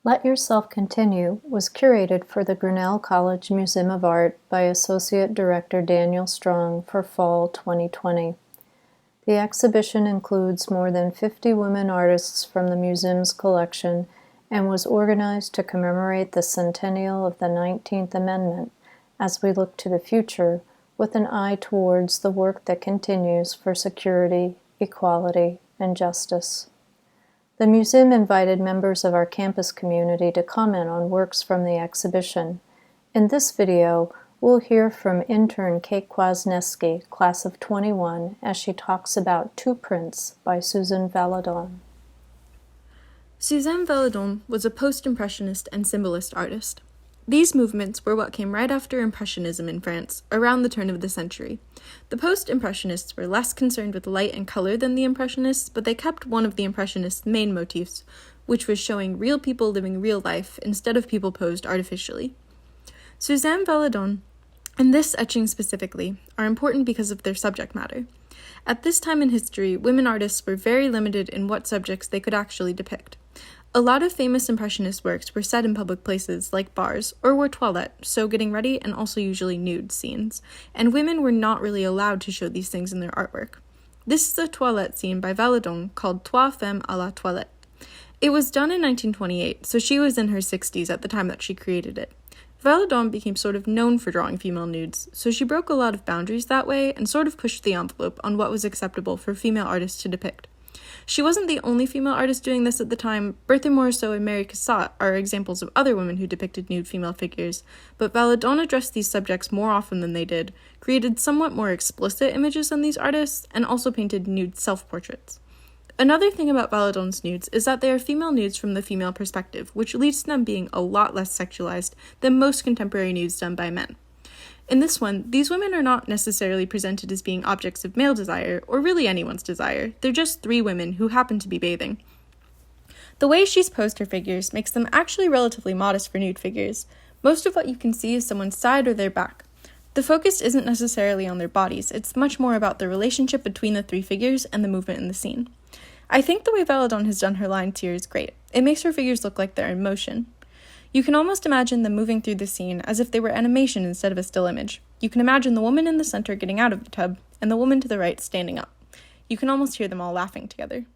Let Yourself Continue was curated for the Grinnell College Museum of Art by Associate Director Daniel Strong for Fall 2020. The exhibition includes more than 50 women artists from the museum's collection and was organized to commemorate the centennial of the 19th Amendment as we look to the future with an eye towards the work that continues for security, equality, and justice. The museum invited members of our campus community to comment on works from the exhibition. In this video, we'll hear from intern Kate Kwasneski, class of 21, as she talks about Two Prints by Suzanne Valadon. Suzanne Valadon was a post-impressionist and symbolist artist. These movements were what came right after Impressionism in France, around the turn of the century. The post-impressionists were less concerned with light and color than the impressionists, but they kept one of the impressionists' main motifs, which was showing real people living real life instead of people posed artificially. Suzanne Valadon, and this etching specifically, are important because of their subject matter. At this time in history, women artists were very limited in what subjects they could actually depict. A lot of famous Impressionist works were set in public places, like bars, or were toilette, so getting ready and also usually nude scenes, and women were not really allowed to show these things in their artwork. This is a toilette scene by Valadon called Trois Femmes à la Toilette. It was done in 1928, so she was in her 60s at the time that she created it. Valadon became sort of known for drawing female nudes, so she broke a lot of boundaries that way and sort of pushed the envelope on what was acceptable for female artists to depict. She wasn't the only female artist doing this at the time. Bertha Morisot and Mary Cassatt are examples of other women who depicted nude female figures, but Valadon addressed these subjects more often than they did, created somewhat more explicit images than these artists, and also painted nude self-portraits. Another thing about Valadon's nudes is that they are female nudes from the female perspective, which leads to them being a lot less sexualized than most contemporary nudes done by men. In this one, these women are not necessarily presented as being objects of male desire, or really anyone's desire. They're just three women who happen to be bathing. The way she's posed her figures makes them actually relatively modest for nude figures. Most of what you can see is someone's side or their back. The focus isn't necessarily on their bodies, it's much more about the relationship between the three figures and the movement in the scene. I think the way Valadon has done her lines here is great. It makes her figures look like they're in motion. You can almost imagine them moving through the scene as if they were animation instead of a still image. You can imagine the woman in the center getting out of the tub, and the woman to the right standing up. You can almost hear them all laughing together.